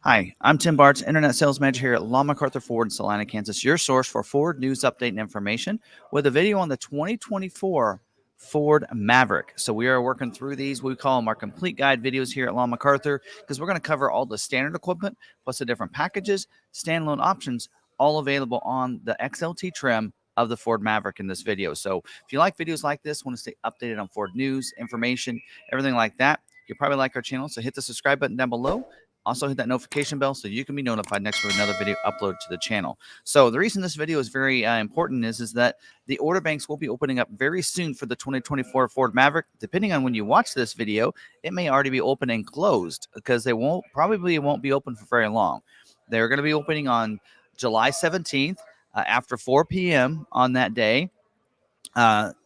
Hi, I'm Tim Bartz, Internet Sales Manager here at McArthur Ford in Salina, Kansas, your source for Ford news update and information with a video on the 2024 Ford Maverick. So we are working through these. We call them our complete guide videos here at McArthur because we're going to cover all the standard equipment plus the different packages, standalone options, all available on the XLT trim of the Ford Maverick in this video. So if you like videos like this, want to stay updated on Ford news, information, everything like that, you'll probably like our channel. So hit the subscribe button down below. Also hit that notification bell so you can be notified next with another video uploaded to the channel. So the reason this video is very important is that the order banks will be opening up very soon for the 2024 Ford Maverick. Depending on when you watch this video, it may already be open and closed because they probably won't be open for very long. They're going to be opening on July 17th after 4 p.m. on that day.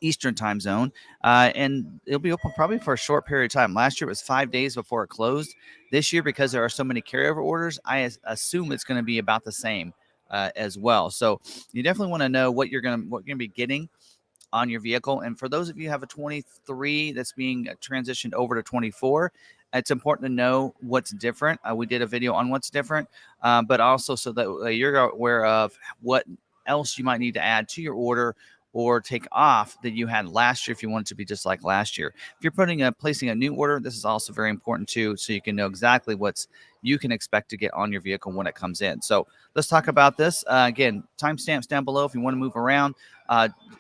Eastern time zone, and it'll be open probably for a short period of time. Last year it was 5 days before it closed. This year, because there are so many carryover orders, I assume it's going to be about the same as well. So you definitely want to know what you're going to be getting on your vehicle. And for those of you who have a 23 that's being transitioned over to 24, it's important to know what's different. We did a video on what's different, but also so that you're aware of what else you might need to add to your order or take off that you had last year if you want it to be just like last year. If you're placing a new order, this is also very important too, so you can know exactly what's you can expect to get on your vehicle when it comes in. So let's talk about this. Again, timestamps down below if you want to move around.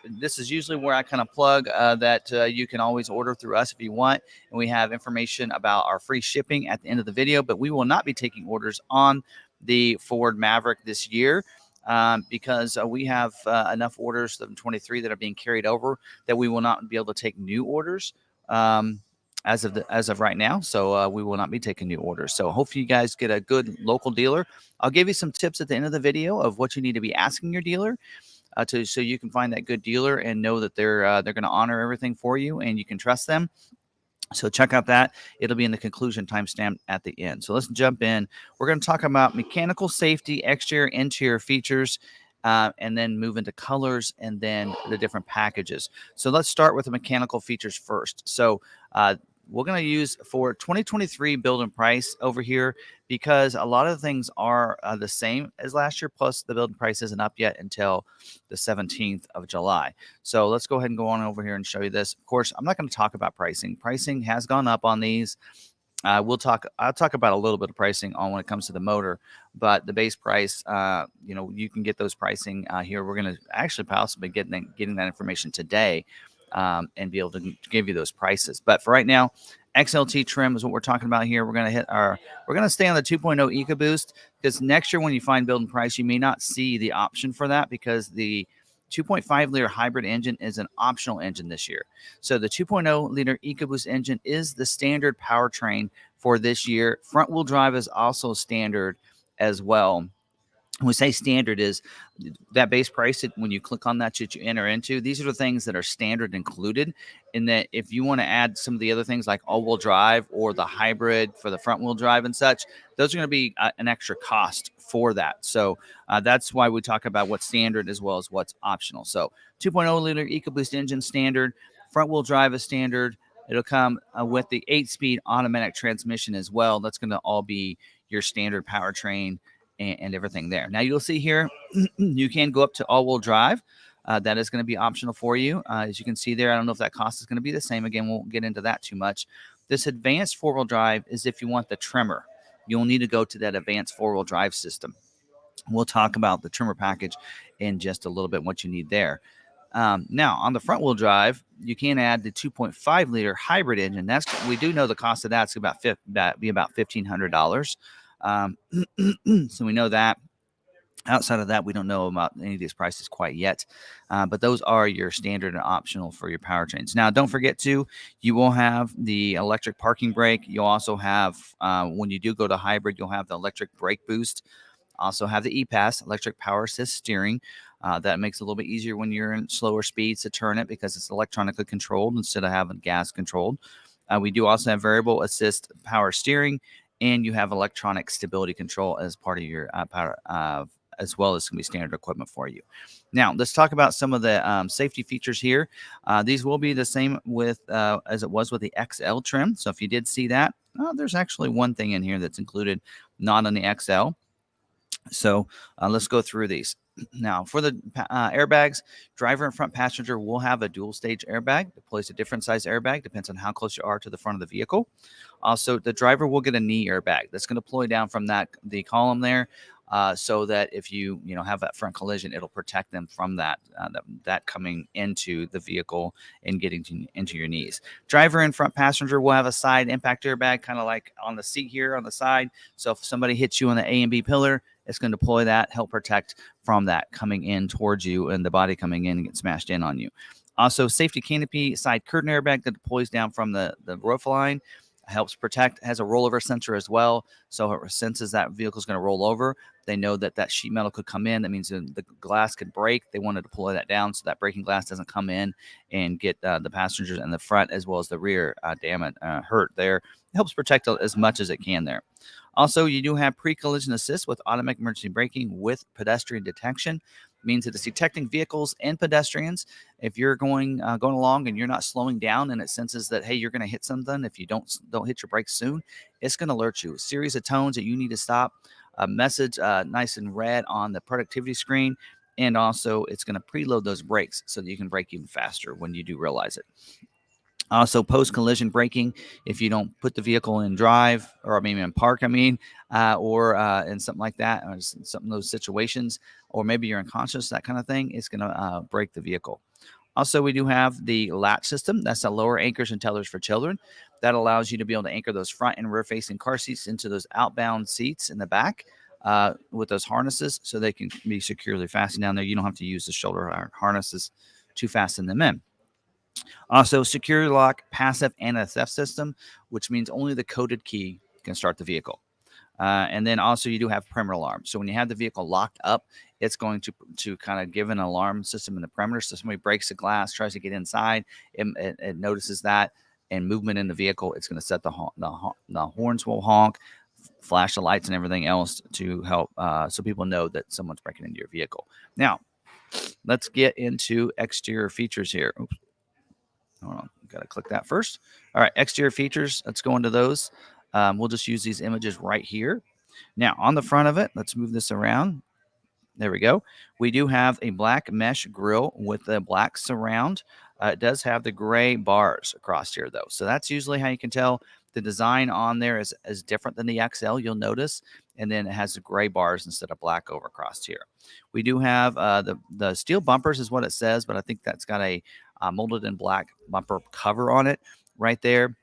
This is usually where I kind of plug that you can always order through us if you want. And we have information about our free shipping at the end of the video, but we will not be taking orders on the Ford Maverick this year. Because we have enough orders of 23 that are being carried over that we will not be able to take new orders as of right now. So we will not be taking new orders. So hopefully you guys get a good local dealer. I'll give you some tips at the end of the video of what you need to be asking your dealer so you can find that good dealer and know that they're going to honor everything for you and you can trust them. So check out that. It'll be in the conclusion timestamp at the end. So let's jump in. We're going to talk about mechanical safety, exterior, interior features, and then move into colors and then the different packages. So let's start with the mechanical features first. So we're going to use for 2023 build and price over here because a lot of things are the same as last year, plus the build and price isn't up yet until the 17th of July. So let's go ahead and go on over here and show you this. Of course, I'm not going to talk about pricing. Pricing has gone up on these. I'll talk about a little bit of pricing on when it comes to the motor, but the base price, you can get those pricing here. We're going to actually possibly getting that information today. And be able to give you those prices. But for right now, XLT trim is what we're talking about here. We're going to stay on the 2.0 EcoBoost because next year when you find build and price, you may not see the option for that because the 2.5 liter hybrid engine is an optional engine this year. So the 2.0 liter EcoBoost engine is the standard powertrain for this year. Front wheel drive is also standard as well. When we say standard is that base price when you click on that you enter into, these are the things that are standard included. In that if you want to add some of the other things like all-wheel drive or the hybrid for the front-wheel drive and such, those are going to be an extra cost for that. So that's why we talk about what's standard as well as what's optional. So 2.0 liter EcoBoost engine standard, front-wheel drive is standard. It'll come with the 8-speed automatic transmission as well. That's going to all be your standard powertrain and everything there. Now you'll see here, you can go up to all-wheel drive. That is going to be optional for you. As you can see there, I don't know if that cost is going to be the same. Again, we won't get into that too much. This advanced four-wheel drive is if you want the trimmer. You'll need to go to that advanced four-wheel drive system. We'll talk about the trimmer package in just a little bit, what you need there. Now, on the front-wheel drive, you can add the 2.5 liter hybrid engine. We do know the cost of that's about $1,500. So we know that. Outside of that, we don't know about any of these prices quite yet, but those are your standard and optional for your powertrains. Now, don't forget you will have the electric parking brake. You'll also have, when you do go to hybrid, you'll have the electric brake boost. Also have the EPAS, electric power assist steering. That makes it a little bit easier when you're in slower speeds to turn it because it's electronically controlled instead of having gas controlled. We do also have variable assist power steering, and you have electronic stability control as part of your power, as well as going to be standard equipment for you. Now, let's talk about some of the safety features here. These will be the same with as it was with the XL trim. So if you did see that, There's actually one thing in here that's included, not on the XL. So let's go through these. Now, for the airbags, driver and front passenger will have a dual stage airbag. Deploys a different size airbag, depends on how close you are to the front of the vehicle. Also, the driver will get a knee airbag that's going to deploy down from the column there, so that if you have that front collision, it'll protect them from that coming into the vehicle and getting into your knees. Driver and front passenger will have a side impact airbag, kind of like on the seat here on the side. So if somebody hits you on the A and B pillar, it's going to deploy that, help protect from that coming in towards you and the body coming in and get smashed in on you. Also, safety canopy side curtain airbag that deploys down from the roof line, helps protect, has a rollover sensor as well. So it senses that vehicle is going to roll over. They know that sheet metal could come in. That means the glass could break. They want to deploy that down so that breaking glass doesn't come in and get the passengers in the front as well as the rear hurt there. It helps protect as much as it can there. Also, you do have pre-collision assist with automatic emergency braking with pedestrian detection. Means that it's detecting vehicles and pedestrians. If you're going along and you're not slowing down and it senses that, hey, you're going to hit something, if you don't hit your brakes soon, it's going to alert you. A series of tones that you need to stop. A message nice and red on the productivity screen. And also, it's going to preload those brakes so that you can brake even faster when you do realize it. Also, post-collision braking, if you don't put the vehicle in drive, or in park, or in something like that, or some of those situations, or maybe you're unconscious, that kind of thing, it's going to brake the vehicle. Also, we do have the latch system. That's the lower anchors and tethers for children. That allows you to be able to anchor those front and rear-facing car seats into those outbound seats in the back with those harnesses so they can be securely fastened down there. You don't have to use the shoulder harnesses to fasten them in. Also, security lock, passive, and a theft system, which means only the coded key can start the vehicle. And then also you do have perimeter alarm. So when you have the vehicle locked up, it's going to kind of give an alarm system in the perimeter. So somebody breaks the glass, tries to get inside, it notices that, and movement in the vehicle, it's going to set the horns will honk, flash the lights and everything else to help so people know that someone's breaking into your vehicle. Now, let's get into exterior features here. Oops. Hold on, got to click that first. All right, exterior features. Let's go into those. We'll just use these images right here. Now, on the front of it, let's move this around. There we go. We do have a black mesh grille with the black surround. It does have the gray bars across here, though. So that's usually how you can tell the design on there is different than the XL, you'll notice. And then it has the gray bars instead of black over across here. We do have the steel bumpers is what it says, but I think that's got a molded in black bumper cover on it right there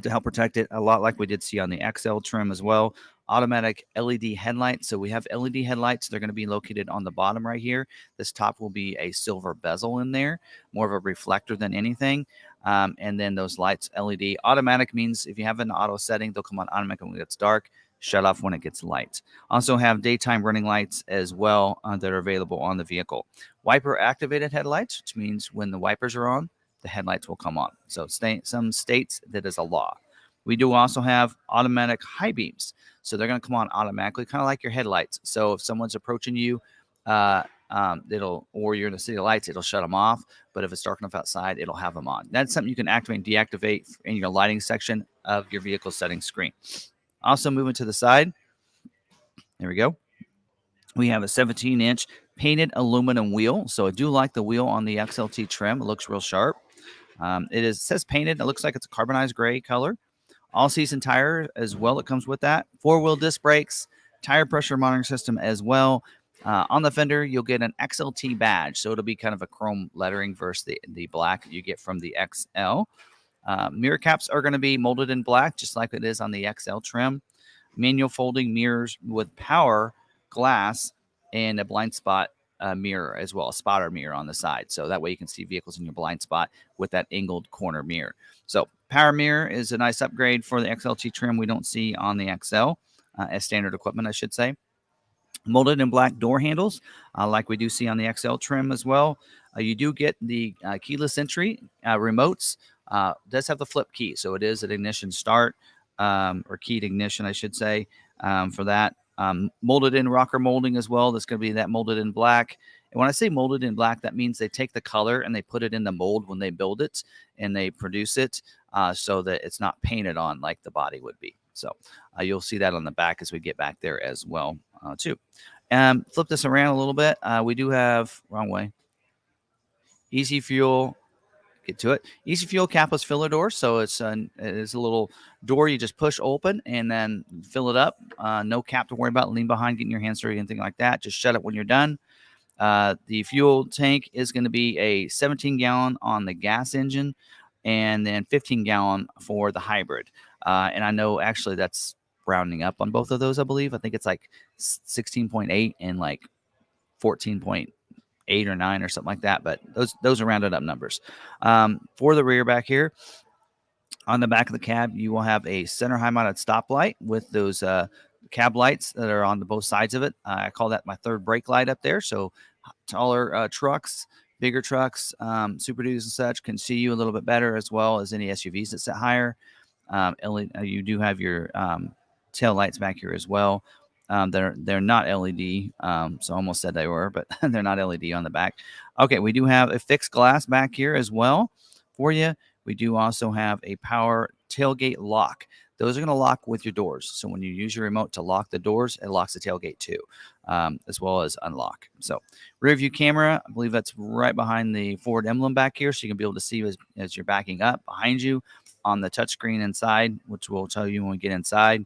to help protect it, a lot like we did see on the XL trim as well. Automatic LED headlights. So we have LED headlights. They're going to be located on the bottom right here. This top will be a silver bezel in there, more of a reflector than anything. And then those lights, LED. Automatic means if you have an auto setting, they'll come on automatic when it gets dark, shut off when it gets light. Also have daytime running lights as well that are available on the vehicle. Wiper activated headlights, which means when the wipers are on, the headlights will come on. So some states that is a law. We do also have automatic high beams. So they're going to come on automatically, kind of like your headlights. So if someone's approaching you, or you're in the city lights, it'll shut them off. But if it's dark enough outside, it'll have them on. That's something you can activate and deactivate in your lighting section of your vehicle settings screen. Also moving to the side. There we go. We have a 17-inch painted aluminum wheel. So I do like the wheel on the XLT trim. It looks real sharp. It says painted. It looks like it's a carbonized gray color. All-season tire as well. It comes with that. 4-wheel disc brakes, tire pressure monitoring system as well. On the fender, you'll get an XLT badge. So it'll be kind of a chrome lettering versus the black you get from the XL. Mirror caps are going to be molded in black, just like it is on the XL trim. Manual folding mirrors with power glass and a blind spot mirror as well, a spotter mirror on the side. So that way you can see vehicles in your blind spot with that angled corner mirror. So power mirror is a nice upgrade for the XLT trim we don't see on the XL as standard equipment, I should say. Molded in black door handles, like we do see on the XL trim as well. You do get the keyless entry remotes. Does have the flip key, so it is an ignition start or keyed ignition, I should say, for that. Molded in rocker molding as well. That's going to be that molded in black. And when I say molded in black, that means they take the color and they put it in the mold when they build it and they produce it, so that it's not painted on like the body would be. So you'll see that on the back as we get back there as well, too. Flip this around a little bit. We do have, wrong way, easy fuel. Get to it. Easy fuel capless filler door. So it's a little door you just push open and then fill it up. No cap to worry about. Lean behind, getting your hands dirty, anything like that. Just shut it when you're done. The fuel tank is going to be a 17-gallon on the gas engine, and then 15-gallon for the hybrid. And I know actually that's rounding up on both of those. I believe. I think it's like 16.8 and like 14.8 or 9 or something like that, but those are rounded up numbers. For the rear back here, on the back of the cab, you will have a center high mounted stoplight with those cab lights that are on both sides of it. I call that my third brake light up there. So taller trucks, bigger trucks, Super Duties and such can see you a little bit better, as well as any SUVs that sit higher. You do have your tail lights back here as well. They're not LED, so I almost said they were, but they're not LED on the back. Okay, we do have a fixed glass back here as well for you. We do also have a power tailgate lock. Those are going to lock with your doors. So when you use your remote to lock the doors, it locks the tailgate too, as well as unlock. So rear view camera, I believe that's right behind the Ford emblem back here. So you can be able to see as you're backing up behind you on the touchscreen inside, which we'll tell you when we get inside.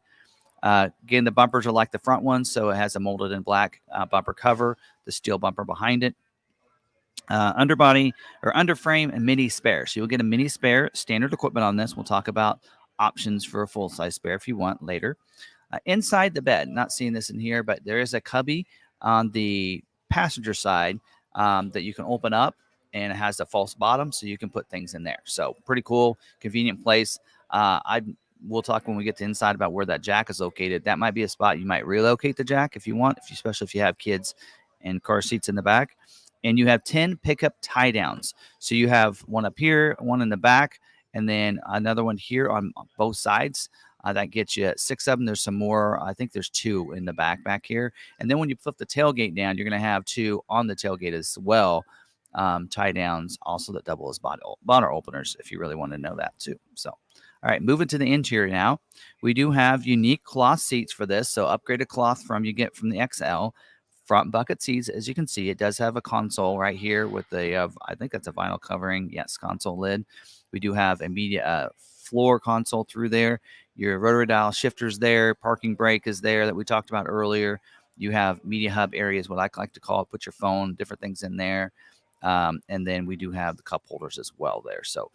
Again, the bumpers are like the front ones, so it has a molded in black bumper cover, the steel bumper behind it. Underbody or underframe and mini spare. So you'll get a mini spare, standard equipment on this. We'll talk about options for a full-size spare if you want later. Inside the bed, not seeing this in here, but there is a Kubbi on the passenger side that you can open up, and it has a false bottom, so you can put things in there. So pretty cool, convenient place. We'll talk when we get to inside about where that jack is located. That might be a spot you might relocate the jack if you want, especially if you have kids and car seats in the back. And you have 10 pickup tie downs. So you have one up here, one in the back, and then another one here on both sides. That gets you 6 of them. There's some more. I think there's 2 in the back here. And then when you flip the tailgate down, you're going to have 2 on the tailgate as well. Tie downs also that double as bottle openers if you really want to know that too. So, all right, moving to the interior now. We do have unique cloth seats for this. So upgraded cloth you get from the XL. Front bucket seats, as you can see, it does have a console right here with I think that's a vinyl covering. Yes, console lid. We do have a media floor console through there. Your rotary dial shifters there. Parking brake is there that we talked about earlier. You have media hub areas, what I like to call it. Put your phone, different things in there. And then we do have the cup holders as well there. So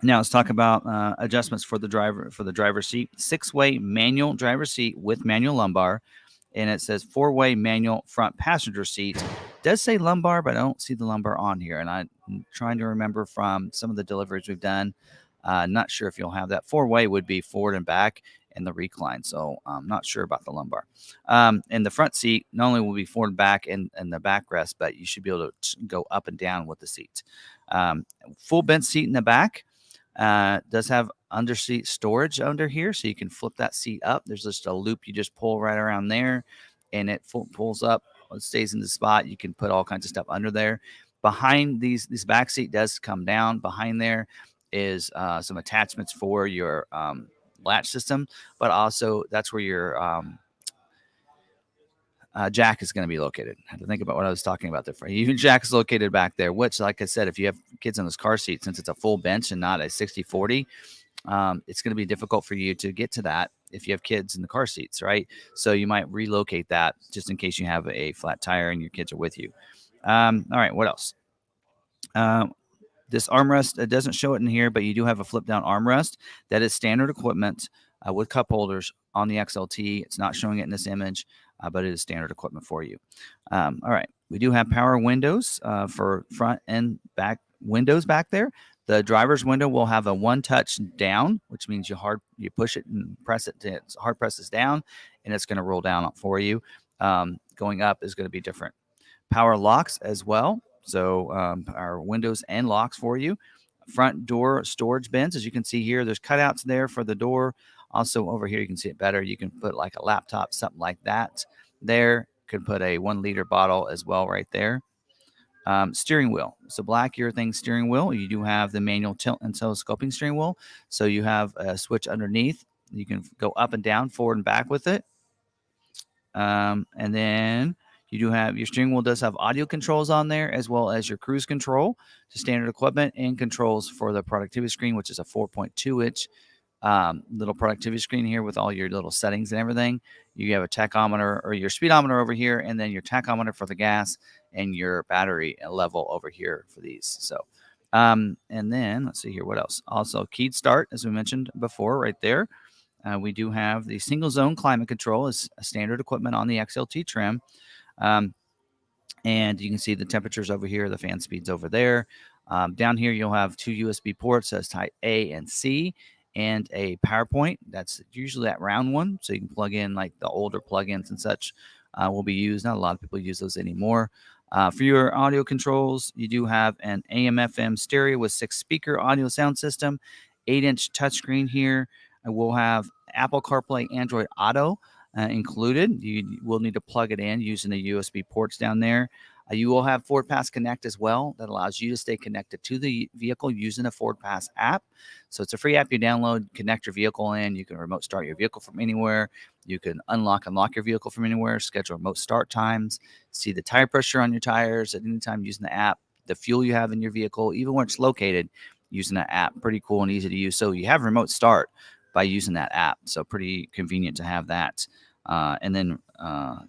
now let's talk about adjustments for the driver's seat. 6-way manual driver's seat with manual lumbar. And it says 4-way manual front passenger seat. It does say lumbar, but I don't see the lumbar on here. And I'm trying to remember from some of the deliveries we've done. Not sure if you'll have that. 4-way would be forward and back and the recline. So I'm not sure about the lumbar. And the front seat not only will be forward and back and the backrest, but you should be able to go up and down with the seat. Full bench seat in the back. Does have under seat storage under here, so you can flip that seat up. There's just a loop you just pull right around there, and it pulls up. It stays in the spot. You can put all kinds of stuff under there. Behind this back seat does come down. Behind there is some attachments for your latch system, but also that's where your jack is going to be located. I had to think about what I was talking about there. Your jack is located back there, which, like I said, if you have kids in this car seat, since it's a full bench and not a 60/40, it's going to be difficult for you to get to that if you have kids in the car seats, right? So you might relocate that just in case you have a flat tire and your kids are with you. All right, what else? This armrest, it doesn't show it in here, but you do have a flip down armrest. That is standard equipment with cup holders on the XLT. It's not showing it in this image, but it is standard equipment for you. All right. We do have power windows for front and back windows back there. The driver's window will have a one touch down, which means you push it and press it. Hard presses down, and it's going to roll down for you. Going up is going to be different. Power locks as well. So our windows and locks for you. Front door storage bins, as you can see here, there's cutouts there for the door. Also over here, you can see it better. You can put like a laptop, something like that there. could put a 1 liter bottle as well right there. Steering wheel. So black urethane steering wheel. You do have the manual tilt and telescoping steering wheel. So you have a switch underneath. You can go up and down, forward and back with it. And then you do have your steering wheel does have audio controls on there as well as your cruise control, to standard equipment, and controls for the productivity screen, which is a 4.2 inch little productivity screen here with all your little settings and everything. You have a tachometer or your speedometer over here, and then your tachometer for the gas and your battery level over here for these. So, and then let's see here, what else? Also, keyed start, as we mentioned before, right there. We do have the single zone climate control as a standard equipment on the XLT trim. And you can see the temperatures over here, the fan speeds over there. Down here, you'll have 2 USB ports as type A and C, and a power point. That's usually that round one, so you can plug in like the older plugins and such will be used. Not a lot of people use those anymore. For your audio controls, you do have an AM/FM stereo with 6-speaker audio sound system, 8-inch touchscreen here. We'll have Apple CarPlay, Android Auto included. You will need to plug it in using the USB ports down there. You will have Ford Pass Connect as well. That allows you to stay connected to the vehicle using the Ford Pass app. So it's a free app you download, connect your vehicle in. You can remote start your vehicle from anywhere. You can unlock and lock your vehicle from anywhere, schedule remote start times, see the tire pressure on your tires at any time using the app, the fuel you have in your vehicle, even where it's located using that app. Pretty cool and easy to use. So you have remote start by using that app. So pretty convenient to have that. And then,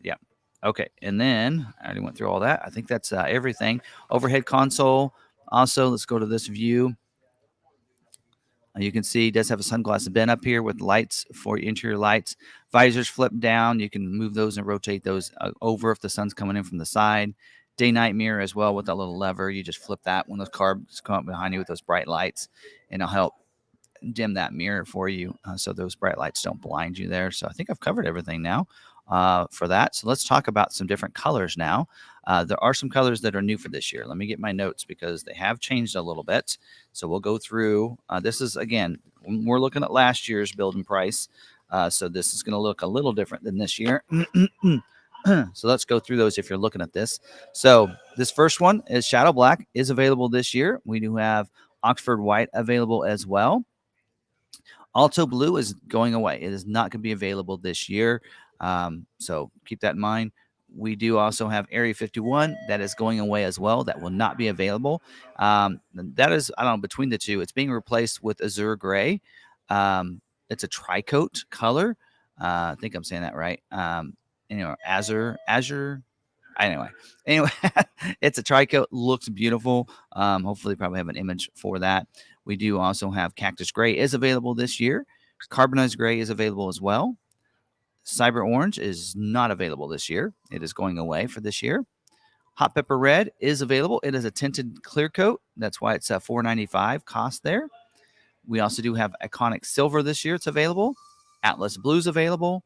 yeah. Okay, and then I already went through all that. I think that's everything. Overhead console. Also, let's go to this view. You can see it does have a sunglass bin up here with lights for interior lights. Visors flip down. You can move those and rotate those over if the sun's coming in from the side. Day-night mirror as well with that little lever. You just flip that when those cars come up behind you with those bright lights, and it'll help dim that mirror for you so those bright lights don't blind you there. So I think I've covered everything now for that. So let's talk about some different colors now. There are some colors that are new for this year. Let me get my notes because they have changed a little bit. So we'll go through. This is, again, we're looking at last year's build and price. So this is going to look a little different than this year. So let's go through those if you're looking at this. So this first one is Shadow Black, is available this year. We do have Oxford White available as well. Alto Blue is going away. It is not going to be available this year. So keep that in mind. We do also have Area 51 that is going away as well. That will not be available. That is, I don't know, between the two. It's being replaced with Azure Gray. It's a tri-coat color. I think I'm saying that right. Azure. Anyway, it's a tri-coat. Looks beautiful. Hopefully, probably have an image for that. We do also have Cactus Gray is available this year. Carbonized Gray is available as well. Cyber Orange is not available this year. It is going away for this year. Hot Pepper Red is available. It is a tinted clear coat. That's why it's $4.95 cost there. We also do have Iconic Silver this year. It's available. Atlas Blue is available.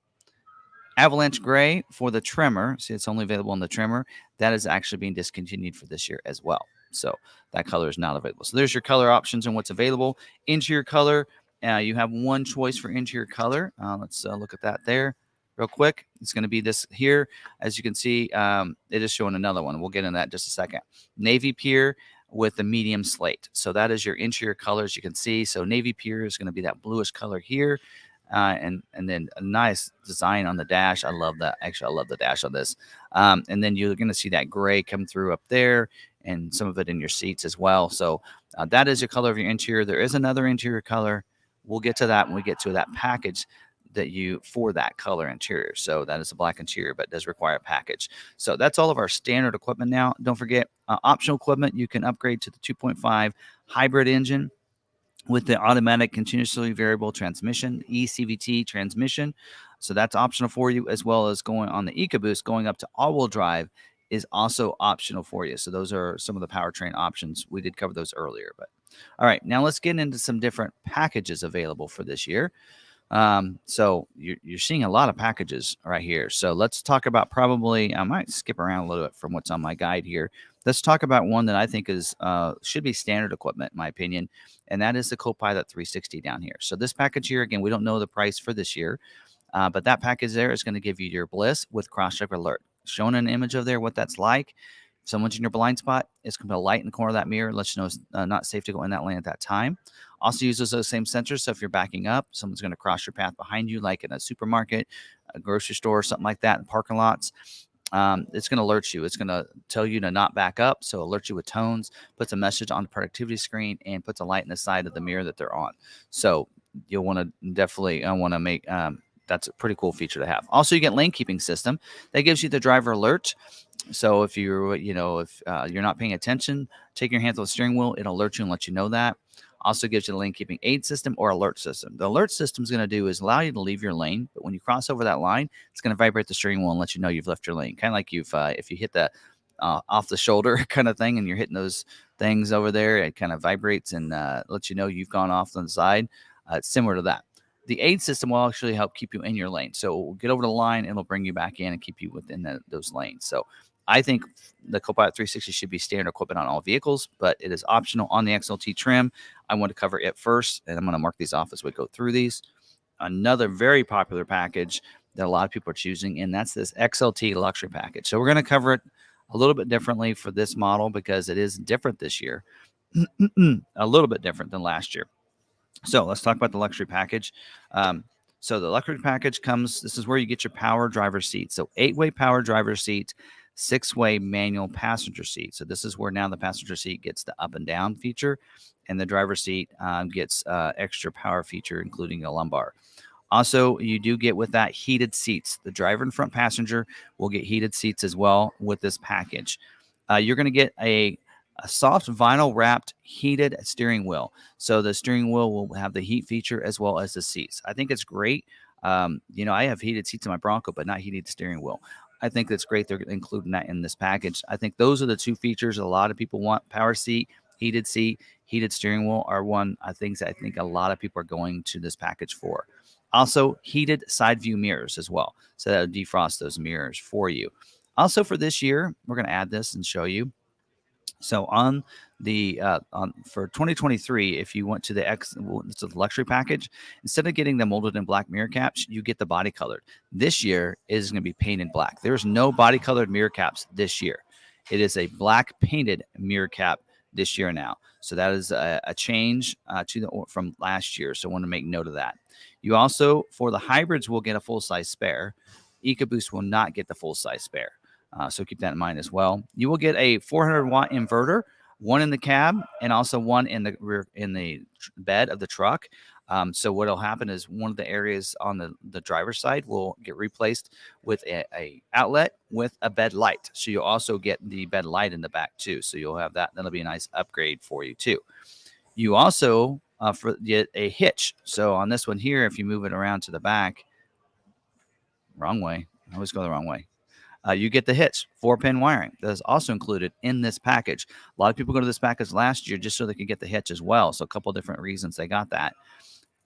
Avalanche Gray for the trimmer. See, it's only available on the trimmer. That is actually being discontinued for this year as well. So that color is not available. So there's your color options and what's available. Interior color, you have one choice for interior color. Let's look at that there real quick. It's going to be this here. As you can see, it is showing another one. We'll get into that in just a second. Navy Pier with the medium slate. So that is your interior colors you can see. So Navy Pier is going to be that bluish color here. And then a nice design on the dash. I love that. Actually, I love the dash on this. And then you're going to see that gray come through up there and some of it in your seats as well. So that is your color of your interior. There is another interior color. We'll get to that when we get to that package that you for that color interior. So that is a black interior, but does require a package. So that's all of our standard equipment now. Don't forget optional equipment. You can upgrade to the 2.5 hybrid engine with the automatic continuously variable transmission, ECVT transmission. So that's optional for you, as well as going on the EcoBoost, going up to all-wheel drive is also optional for you. So those are some of the powertrain options. We did cover those earlier. But all right, now let's get into some different packages available for this year. So you're seeing a lot of packages right here. So let's talk about I might skip around a little bit from what's on my guide here. Let's talk about one that I think is should be standard equipment, in my opinion, and that is the Copilot 360 down here. So this package here, again, we don't know the price for this year, but that package there is going to give you your Bliss with cross-check alert. showing an image of there, what that's like. If someone's in your blind spot, it's going to light in the corner of that mirror, let you know it's not safe to go in that lane at that time. Also uses those same sensors. So if you're backing up, someone's going to cross your path behind you, like in a supermarket, a grocery store, something like that, in parking lots. It's going to alert you. It's going to tell you to not back up. So alert you with tones, puts a message on the productivity screen, and puts a light in the side of the mirror that they're on. So you'll want to definitely want to make that's a pretty cool feature to have. Also, you get lane keeping system that gives you the driver alert. So if you're, if you're not paying attention, take your hands off the steering wheel, it'll alert you and let you know that. Also gives you the lane keeping aid system or alert system. The alert system is going to do is allow you to leave your lane, but when you cross over that line, it's going to vibrate the steering wheel and let you know you've left your lane. Kind of like if you hit the off the shoulder kind of thing, and you're hitting those things over there, it kind of vibrates and lets you know you've gone off on the side. It's similar to that. The aid system will actually help keep you in your lane. So we'll get over the line and it'll bring you back in and keep you within those lanes. So I think the Copilot 360 should be standard equipment on all vehicles, but it is optional on the XLT trim. I want to cover it first, and I'm going to mark these off as we go through these. Another very popular package that a lot of people are choosing, and that's this XLT luxury package. So we're going to cover it a little bit differently for this model because it is different this year, a little bit different than last year. So let's talk about the luxury package. So the luxury package comes, this is where you get your power driver seat. So 8-way power driver seat, 6-way manual passenger seat. So this is where now the passenger seat gets the up and down feature, and the driver seat gets extra power feature, including a lumbar. Also, you do get with that heated seats. The driver and front passenger will get heated seats as well with this package. You're going to get a soft vinyl wrapped heated steering wheel. So the steering wheel will have the heat feature as well as the seats. I think it's great. I have heated seats in my Bronco, but not heated steering wheel. I think that's great. They're including that in this package. I think those are the two features a lot of people want. Power seat, heated steering wheel are one of things that I think a lot of people are going to this package for. Also, heated side view mirrors as well. So that would defrost those mirrors for you. Also, for this year, we're going to add this and show you. So on the for 2023, if you went to it's a luxury package, instead of getting the molded in black mirror caps, you get the body colored. This year is going to be painted black. There's no body colored mirror caps this year. It is a black painted mirror cap this year now. So that is a change from last year. So I want to make note of that. You also, for the hybrids, will get a full size spare. EcoBoost will not get the full size spare. So keep that in mind as well. You will get a 400-watt inverter, one in the cab, and also one in the rear in the bed of the truck. So what will happen is one of the areas on the driver's side will get replaced with a outlet with a bed light. So you'll also get the bed light in the back too. So you'll have that. That'll be a nice upgrade for you too. You also get a hitch. So on this one here, if you move it around to the back, wrong way. I always go the wrong way. You get the hitch, 4-pin wiring. That is also included in this package. A lot of people go to this package last year just so they could get the hitch as well. So a couple of different reasons they got that.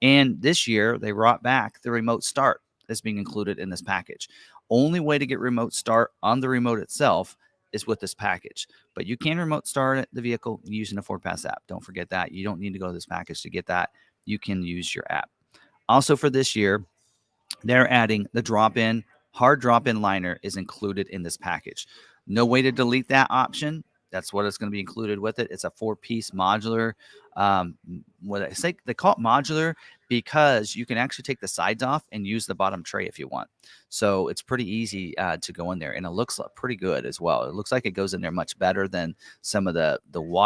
And this year, they brought back the remote start that's being included in this package. Only way to get remote start on the remote itself is with this package. But you can remote start the vehicle using the FordPass app. Don't forget that. You don't need to go to this package to get that. You can use your app. Also for this year, they're adding the drop-in, hard drop-in liner is included in this package. No way to delete that option. That's what it's going to be included with it. It's a 4-piece modular. What I say, they call it modular because you can actually take the sides off and use the bottom tray if you want. So it's pretty easy to go in there, and it looks pretty good as well. It looks like it goes in there much better than some of the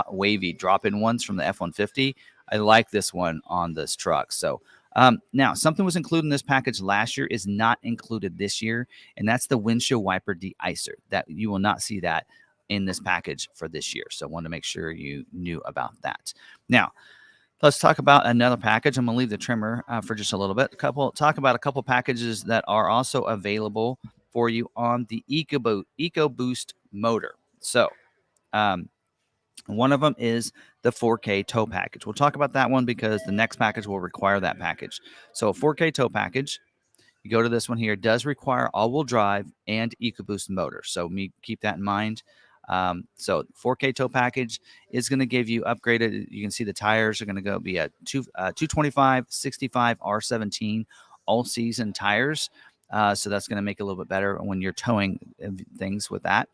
wavy drop-in ones from the F-150. I like this one on this truck. So now, something was included in this package last year is not included this year, and that's the windshield wiper de-icer. That you will not see that in this package for this year. So I want to make sure you knew about that. Now, let's talk about another package. I'm going to leave the trimmer for just a little bit. Talk about a couple packages that are also available for you on the EcoBoost motor. So, one of them is the 4K tow package. We'll talk about that one because the next package will require that package. So a 4K tow package, you go to this one here, does require all-wheel drive and EcoBoost motor. So keep that in mind. So 4K tow package is going to give you upgraded. You can see the tires are going to be a 225, 65, R17 all-season tires. So that's going to make it a little bit better when you're towing things with that.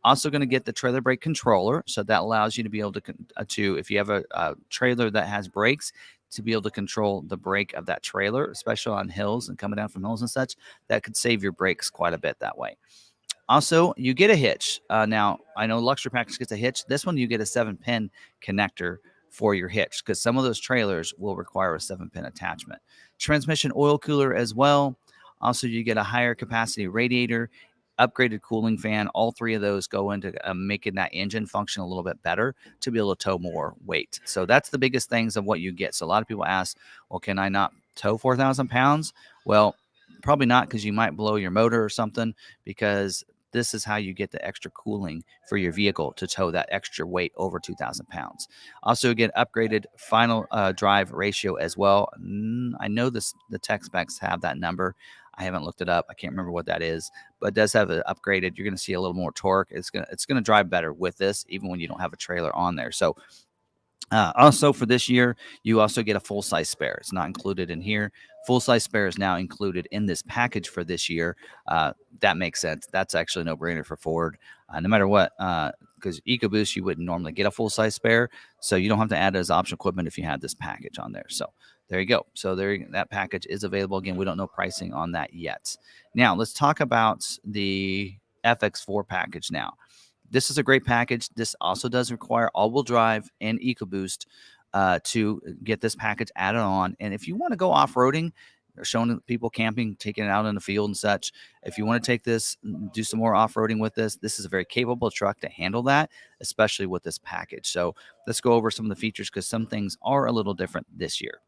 Also going to get the trailer brake controller. So that allows you to be able to if you have a trailer that has brakes, to be able to control the brake of that trailer, especially on hills and coming down from hills and such. That could save your brakes quite a bit that way. Also, you get a hitch. Now, I know luxury package gets a hitch. This one, you get a 7-pin connector for your hitch because some of those trailers will require a 7-pin attachment. Transmission oil cooler as well. Also, you get a higher capacity radiator, upgraded cooling fan. All three of those go into making that engine function a little bit better to be able to tow more weight. So that's the biggest things of what you get. So a lot of people ask, well, can I not tow 4,000 pounds? Well, probably not, because you might blow your motor or something, because this is how you get the extra cooling for your vehicle to tow that extra weight over 2,000 pounds. Also, get upgraded final drive ratio as well. I know the tech specs have that number. I haven't looked it up. I can't remember what that is, but it does have it upgraded. You're going to see a little more torque. It's gonna drive better with this, even when you don't have a trailer on there. So also for this year, you also get a full-size spare. It's not included in here. Full-size spare is now included in this package for this year. That makes sense. That's actually a no-brainer for Ford, no matter what, because EcoBoost, you wouldn't normally get a full-size spare, so you don't have to add it as optional equipment if you had this package on there. So there you go. So that package is available. Again, we don't know pricing on that yet. Now, let's talk about the FX4 package now. This is a great package. This also does require all-wheel drive and EcoBoost to get this package added on. And if you want to go off-roading, or showing people camping, taking it out in the field and such, if you want to take this, do some more off-roading with this, this is a very capable truck to handle that, especially with this package. So let's go over some of the features, because some things are a little different this year.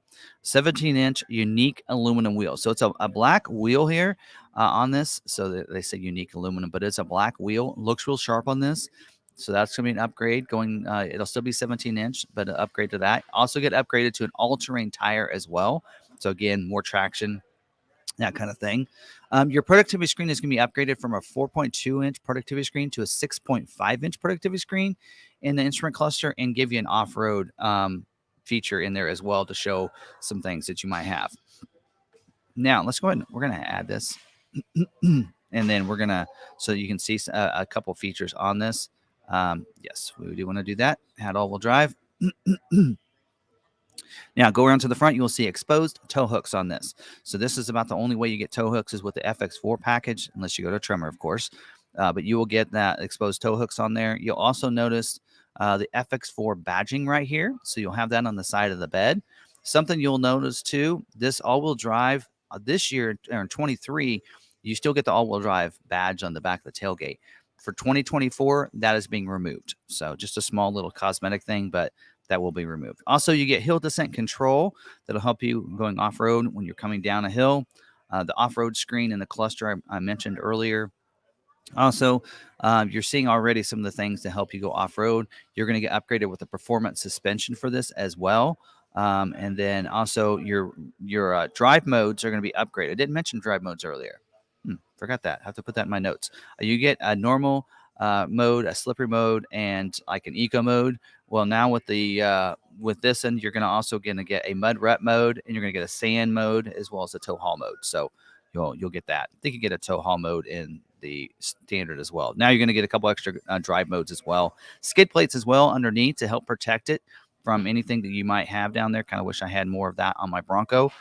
17-inch unique aluminum wheel. So it's a black wheel here on this. So they say unique aluminum, but it's a black wheel. Looks real sharp on this. So that's going to be an upgrade. It'll still be 17-inch, but an upgrade to that. Also get upgraded to an all-terrain tire as well. So again, more traction, that kind of thing. Your productivity screen is going to be upgraded from a 4.2-inch productivity screen to a 6.5-inch productivity screen in the instrument cluster, and give you an off-road feature in there as well to show some things that you might have. Now, let's go ahead. We're going to add this. And then we're going to, so you can see a couple features on this. Yes, we do want to do that. Add all-wheel drive. Now, go around to the front, you will see exposed tow hooks on this. So this is about the only way you get tow hooks is with the FX4 package, unless you go to Tremor, of course. But you will get that exposed tow hooks on there. You'll also notice the FX4 badging right here. So you'll have that on the side of the bed. Something you'll notice too, this all-wheel drive this year, or in 23, you still get the all-wheel drive badge on the back of the tailgate. For 2024, that is being removed. So just a small little cosmetic thing, but that will be removed. Also, you get hill descent control that'll help you going off-road when you're coming down a hill. The off-road screen and the cluster I mentioned earlier. Also, you're seeing already some of the things to help you go off-road. You're going to get upgraded with a performance suspension for this as well. And then also your drive modes are going to be upgraded. I didn't mention drive modes earlier. Forgot that. I have to put that in my notes. You get a normal mode, a slippery mode, and like an eco mode. Well, now with the with this one, you're also going to get a mud rut mode, and you're going to get a sand mode as well as a tow haul mode. So you'll get that. I think you get a tow haul mode in the standard as well. Now you're going to get a couple extra drive modes as well. Skid plates as well underneath to help protect it from anything that you might have down there. Kind of wish I had more of that on my Bronco.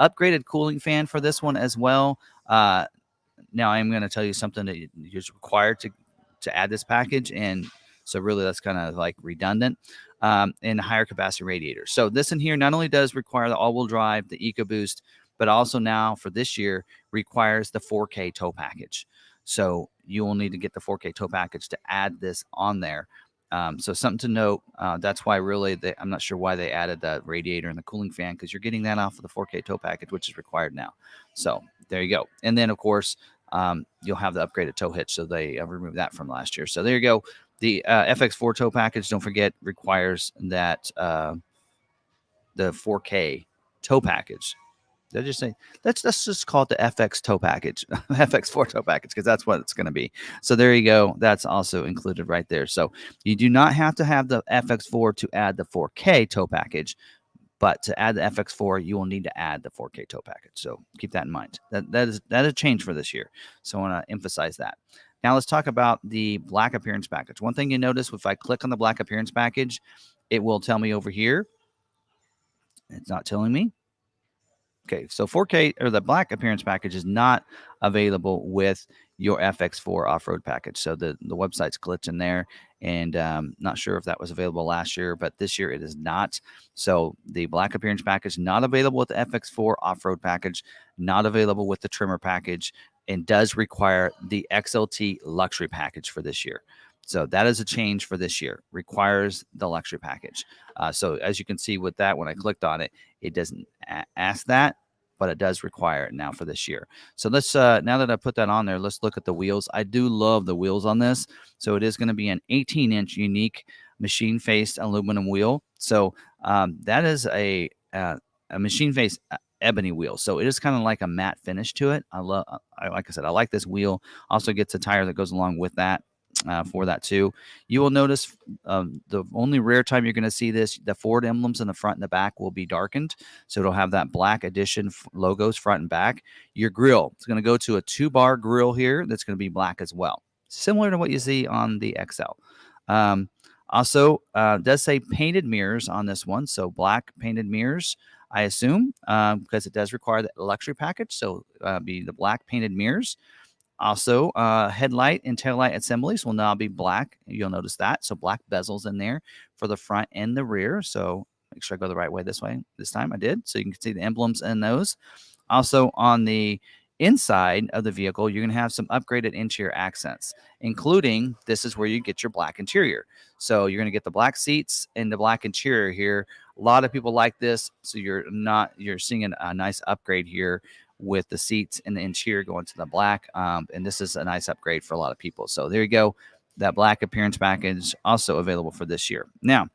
Upgraded cooling fan for this one as well. Now I'm going to tell you something that is required to add this package, and so really that's kind of like redundant. And a higher capacity radiator. So this in here not only does require the all-wheel drive, the EcoBoost, but also now for this year requires the 4K tow package. So you will need to get the 4K tow package to add this on there. So something to note. That's why really I'm not sure why they added the radiator and the cooling fan, because you're getting that off of the 4K tow package, which is required now. So there you go. And then of course you'll have the upgraded tow hitch. So they removed that from last year. So there you go. The FX4 tow package, don't forget, requires that the 4K tow package. Did I just say let's just call it the FX tow package, FX4 tow package, because that's what it's going to be. So there you go. That's also included right there. So you do not have to have the FX4 to add the 4K tow package, But to add the FX4, you will need to add the 4K tow package. So keep that in mind. That is a change for this year. So I want to emphasize that. Now let's talk about the black appearance package. One thing you notice, if I click on the black appearance package, it will tell me over here. It's not telling me. Okay, so 4K or the black appearance package is not available with your FX4 off-road package. So the website's glitching there, and not sure if that was available last year, but this year it is not. So the black appearance package not available with the FX4 off-road package, not available with the trimmer package, and does require the XLT luxury package for this year. So that is a change for this year. Requires the luxury package. So as you can see with that, when I clicked on it, it doesn't ask that, but it does require it now for this year. So let's now that I put that on there, let's look at the wheels. I do love the wheels on this. So it is going to be an 18-inch unique machine faced aluminum wheel. So that is a machine face ebony wheel. So it is kind of like a matte finish to it. Like I said, I like this wheel. Also gets a tire that goes along with that. For that too. You will notice the only rare time you're going to see this, the Ford emblems in the front and the back will be darkened. So it'll have that black edition logos front and back. Your grill, it's going to go to a 2-bar grill here that's going to be black as well. Similar to what you see on the XL. Also, does say painted mirrors on this one. So black painted mirrors, I assume, because it does require the luxury package. So be the black painted mirrors. Also, headlight and taillight assemblies will now be black. You'll notice that. So black bezels in there for the front and the rear. So make sure I go the right way this time. I did. So you can see the emblems in those. Also on the inside of the vehicle, you're going to have some upgraded interior accents, including this is where you get your black interior. So you're going to get the black seats and the black interior here. A lot of people like this. So you're seeing a nice upgrade here with the seats and the interior going to the black. And this is a nice upgrade for a lot of people. So there you go. That black appearance package also available for this year. Now,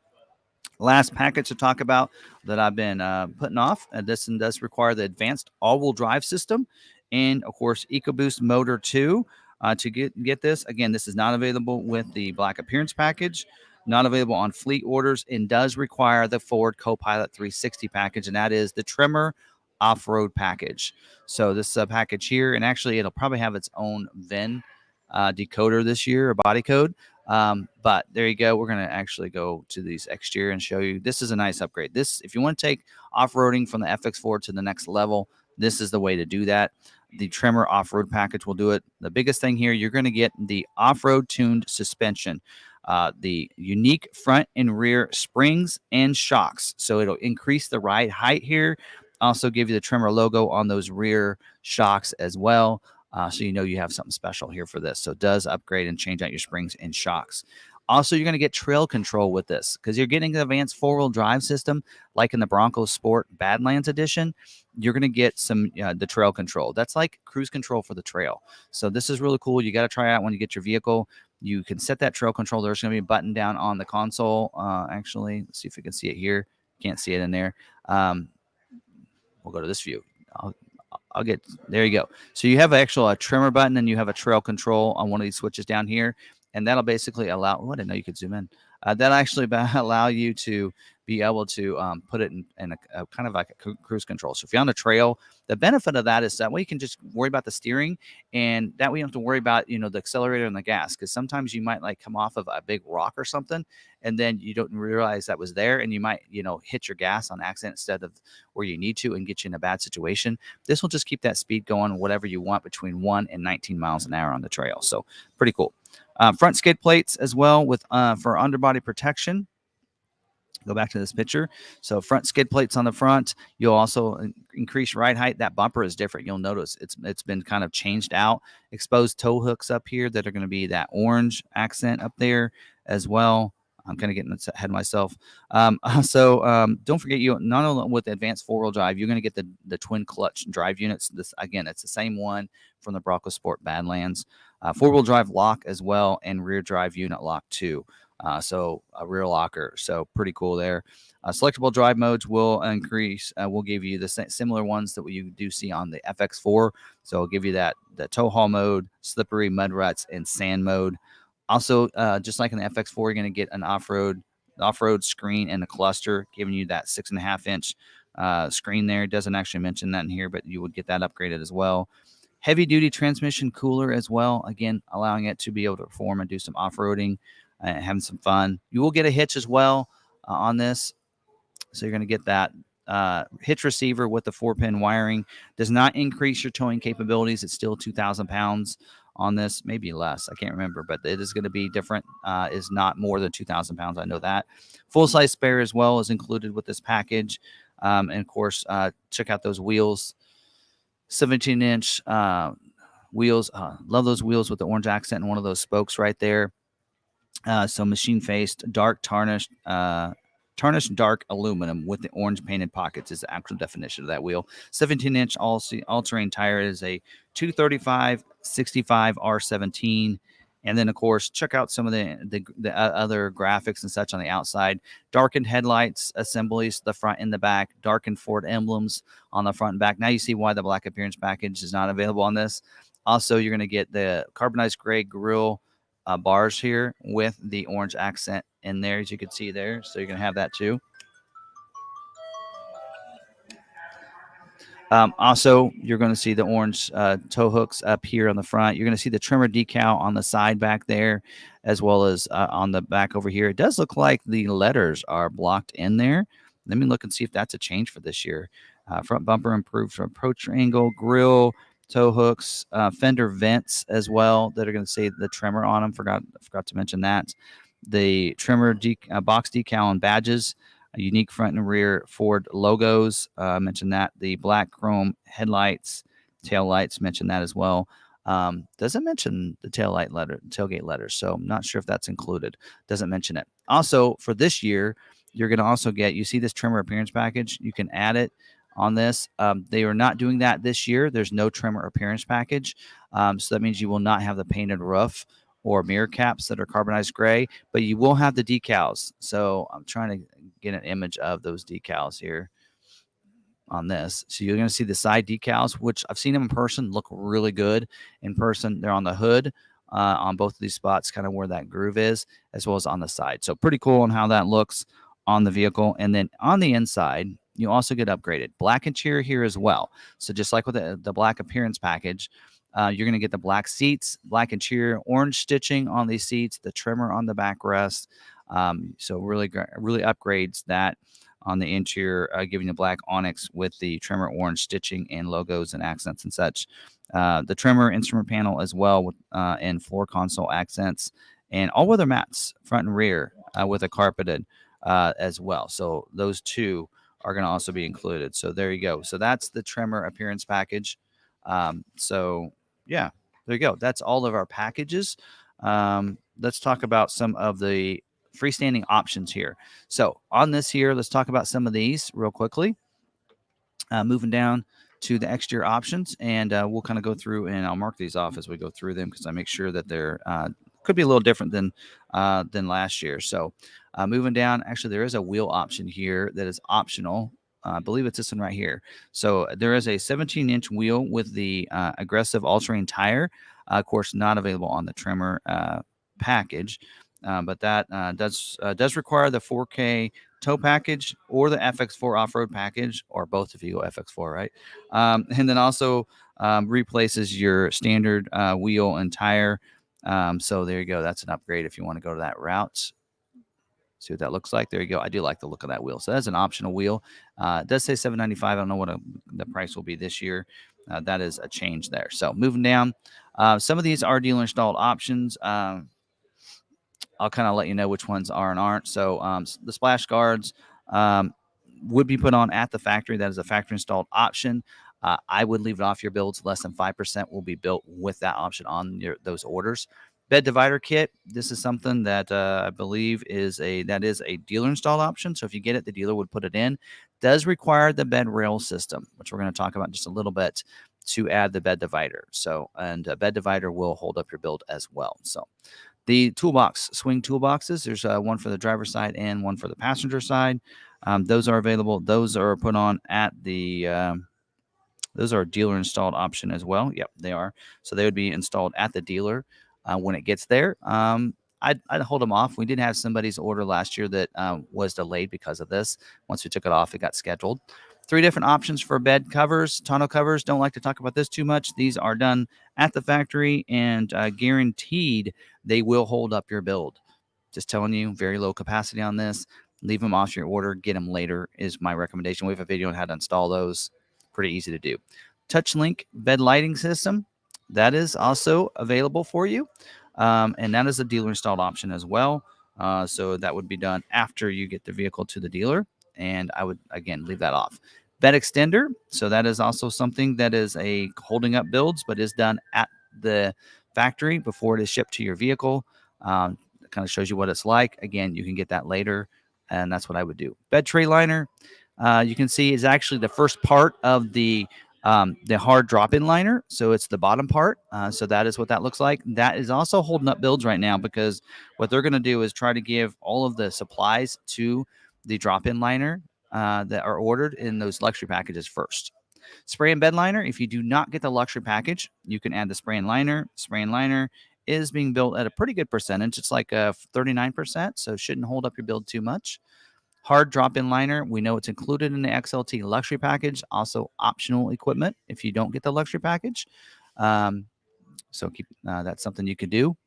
last package to talk about that I've been putting off. This one does require the advanced all-wheel drive system and, of course, EcoBoost Motor 2 to get this. Again, this is not available with the black appearance package, not available on fleet orders, and does require the Ford Copilot 360 package, and that is the trimmer off-road package. So this package here, and actually it'll probably have its own VIN decoder this year, or body code. But there you go. We're going to actually go to these exterior and show you. This is a nice upgrade. This, if you want to take off-roading from the FX4 to the next level, this is the way to do that. The trimmer off-road package will do it. The biggest thing here, you're going to get the off-road tuned suspension, the unique front and rear springs and shocks. So it'll increase the ride height here. Also give you the trimmer logo on those rear shocks as well. So you know you have something special here for this. So it does upgrade and change out your springs and shocks. Also, you're going to get trail control with this because you're getting the advanced 4-wheel drive system like in the Bronco Sport Badlands Edition. You're going to get some the trail control. That's like cruise control for the trail. So this is really cool. You got to try it out when you get your vehicle. You can set that trail control. There's going to be a button down on the console. Actually, let's see if we can see it here. Can't see it in there. We'll go to this view. I'll get there. You go. So you have a trimmer button and you have a trail control on one of these switches down here, and that'll basically allow. Oh, I didn't know you could zoom in. That'll actually allow you to be able to put it in a kind of like a cruise control. So if you're on a trail, the benefit of that is that way you can just worry about the steering, and that way you don't have to worry about the accelerator and the gas, because sometimes you might like come off of a big rock or something, and then you don't realize that was there, and you might hit your gas on accident instead of where you need to and get you in a bad situation. This will just keep that speed going whatever you want between 1 and 19 miles an hour on the trail. So pretty cool. Front skid plates as well with for underbody protection. Go back to this picture. So front skid plates on the front. You'll also increase ride height. That bumper is different. You'll notice it's been kind of changed out. Exposed tow hooks up here that are going to be that orange accent up there as well. I'm kind of getting ahead of myself. Don't forget, not only with the advanced 4-wheel drive, you're going to get the twin clutch drive units. This again, it's the same one from the Bronco Sport Badlands. 4-wheel drive lock as well, and rear drive unit lock too. So a rear locker. So pretty cool there. Selectable drive modes will increase. We'll give you the similar ones that you do see on the FX4. So I'll give you the tow haul mode, slippery, mud ruts, and sand mode. Also, just like in the FX4, you're going to get an off-road off-road screen and the cluster, giving you that 6.5-inch screen there. It doesn't actually mention that in here, but you would get that upgraded as well. Heavy-duty transmission cooler as well, again, allowing it to be able to perform and do some off-roading and having some fun. You will get a hitch as well on this, so you're going to get that hitch receiver with the 4-pin wiring. Does not increase your towing capabilities. It's still 2,000 pounds on this, maybe less. I can't remember, but it is going to be different. Is not more than 2,000 pounds. I know that. Full-size spare as well is included with this package. And of course, check out those wheels. 17-inch wheels. Love those wheels with the orange accent and one of those spokes right there. So machine faced, dark tarnished dark aluminum with the orange painted pockets is the actual definition of that wheel. 17-inch all-terrain tire is a 235 65 R17. And then, of course, check out some of the other graphics and such on the outside. Darkened headlights assemblies, the front and the back. Darkened Ford emblems on the front and back. Now you see why the black appearance package is not available on this. Also, you're going to get the carbonized gray grille bars here with the orange accent in there, as you can see there. So you're going to have that too. Also, you're going to see the orange tow hooks up here on the front. You're going to see the trimmer decal on the side back there, as well as on the back over here. It does look like the letters are blocked in there. Let me look and see if that's a change for this year. Front bumper improved from approach angle, grill, tow hooks, fender vents as well that are going to say the trimmer on them. Forgot to mention that. The trimmer box decal and badges. Unique front and rear Ford logos. Mentioned that. The black chrome headlights, tail lights, mentioned that as well. Doesn't mention the tailgate letters, so I'm not sure if that's included. Doesn't mention it. Also, for this year, you're going to also get, you see this trimmer appearance package. You can add it on this. They are not doing that this year. There's no trimmer appearance package. So that means you will not have the painted roof or mirror caps that are carbonized gray, but you will have the decals. So I'm trying to get an image of those decals here on this. So you're going to see the side decals, which I've seen them in person, look really good in person. They're on the hood on both of these spots, kind of where that groove is, as well as on the side. So pretty cool on how that looks on the vehicle. And then on the inside, you also get upgraded. Black interior here as well. So just like with the black appearance package, you're going to get the black seats, black interior, orange stitching on these seats, the trimmer on the backrest. So really upgrades that on the interior, giving you black onyx with the trimmer orange stitching and logos and accents and such. The trimmer instrument panel as well with and floor console accents and all weather mats front and rear with a carpeted as well. So those two are going to also be included. So there you go. So that's the trimmer appearance package. So yeah, there you go. That's all of our packages. Let's talk about some of the freestanding options here. So on this here, let's talk about some of these real quickly. Moving down to the exterior options, and we'll kind of go through, and I'll mark these off as we go through them because I make sure that they're could be a little different than last year. So moving down, actually there is a wheel option here that is optional. I believe it's this one right here. So there is a 17-inch wheel with the aggressive all-terrain tire. Of course, not available on the trimmer package, but that does require the 4K tow package or the FX4 off-road package, or both if you go FX4, right? And then also replaces your standard wheel and tire. So there you go. That's an upgrade if you want to go to that route. See what that looks like. There you go. I do like the look of that wheel. So that's an optional wheel. It does say $795. I don't know what the price will be this year. That is a change there. So moving down, some of these are dealer installed options. I'll kind of let you know which ones are and aren't. So the splash guards would be put on at the factory. That is a factory installed option. I would leave it off your builds. Less than 5% will be built with that option on those orders. Bed divider kit. This is something that I believe is a dealer installed option. So if you get it, the dealer would put it in. Does require the bed rail system, which we're going to talk about in just a little bit, to add the bed divider. So, and a bed divider will hold up your build as well. So the toolbox, swing toolboxes, there's one for the driver's side and one for the passenger side. Those are available. Those are put on at the those are a dealer installed option as well. Yep, they are. So they would be installed at the dealer when it gets there. I'd hold them off. We did have somebody's order last year that was delayed because of this. Once we took it off, it got scheduled. 3 different options for bed covers, tonneau covers. Don't like to talk about this too much. These are done at the factory and guaranteed they will hold up your build. Just telling you, very low capacity on this. Leave them off your order. Get them later is my recommendation. We have a video on how to install those. Pretty easy to do. TouchLink bed lighting system. That is also available for you. And that is a dealer installed option as well. So that would be done after you get the vehicle to the dealer. And I would, again, leave that off. Bed extender. So that is also something that is a holding up builds, but is done at the factory before it is shipped to your vehicle. It kind of shows you what it's like. Again, you can get that later, and that's what I would do. Bed tray liner. You can see is actually the first part of the hard drop-in liner. So it's the bottom part. So that is what that looks like. That is also holding up builds right now because what they're going to do is try to give all of the supplies to the drop-in liner that are ordered in those luxury packages first. Spray and bed liner. If you do not get the luxury package, you can add the spray and liner. Spray and liner is being built at a pretty good percentage. It's like 39%, so it shouldn't hold up your build too much. Hard drop-in liner, we know it's included in the XLT luxury package, also optional equipment if you don't get the luxury package. So keep that's something you could do.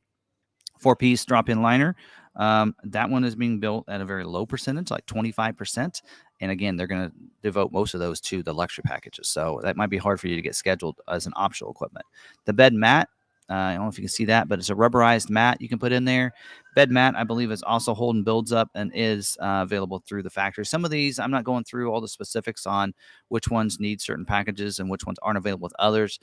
4-piece drop-in liner. That one is being built at a very low percentage, like 25%. And again, they're going to devote most of those to the luxury packages. So that might be hard for you to get scheduled as an optional equipment. The bed mat. I don't know if you can see that, but it's a rubberized mat you can put in there. Bed mat, I believe, is also holding builds up and is available through the factory. Some of these, I'm not going through all the specifics on which ones need certain packages and which ones aren't available with others.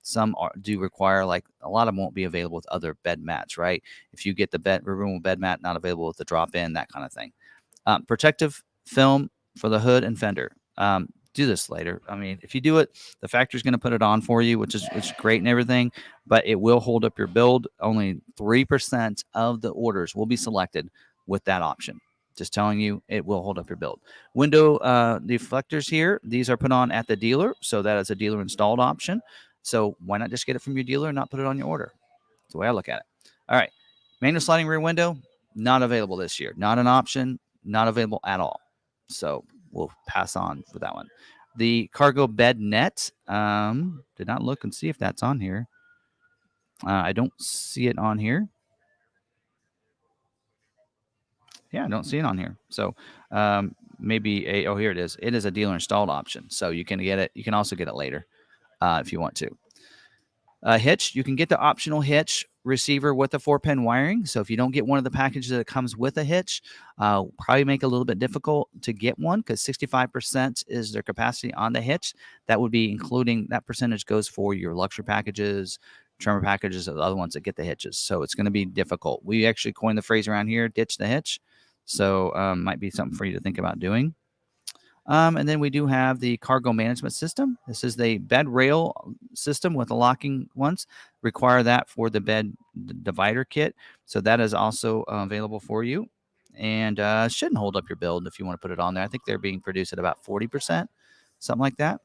Some do require, like a lot of them won't be available with other bed mats, right? If you get the removable bed mat not available with the drop-in, that kind of thing. Protective film for the hood and fender. Do this later. I mean, if you do it, the factory's going to put it on for you, which is great and everything, but it will hold up your build. Only 3% of the orders will be selected with that option. Just telling you, it will hold up your build. Window deflectors here, these are put on at the dealer, so that is a dealer installed option. So why not just get it from your dealer and not put it on your order? That's the way I look at it. All right. Manual sliding rear window, not available this year. Not an option, not available at all. So we'll pass on for that one. The cargo bed net, did not look and see if that's on here. I don't see it on here. Yeah, I don't see it on here. So maybe oh, here it is. It is a dealer installed option. So you can get it. You can also get it later if you want to. Hitch, you can get the optional hitch receiver with the 4-pin wiring. So if you don't get one of the packages that comes with a hitch, probably make it a little bit difficult to get one because 65% is their capacity on the hitch. That would be including that percentage goes for your luxury packages, Tremor packages, or the other ones that get the hitches. So it's going to be difficult. We actually coined the phrase around here, ditch the hitch. So might be something for you to think about doing. And then we do have the cargo management system. This is the bed rail system with the locking ones. Require that for the bed divider kit. So that is also available for you. And shouldn't hold up your build if you want to put it on there. I think they're being produced at about 40%, something like that.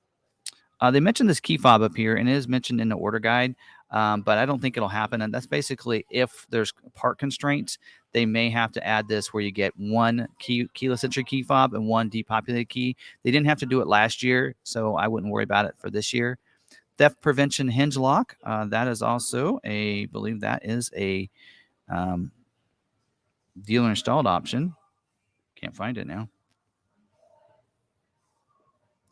They mentioned this key fob up here, and it is mentioned in the order guide, but I don't think it'll happen. And that's basically if there's part constraints, they may have to add this where you get one keyless entry key fob and one depopulated key. They didn't have to do it last year, so I wouldn't worry about it for this year. Theft prevention hinge lock. That is also I believe that is a dealer installed option. Can't find it now.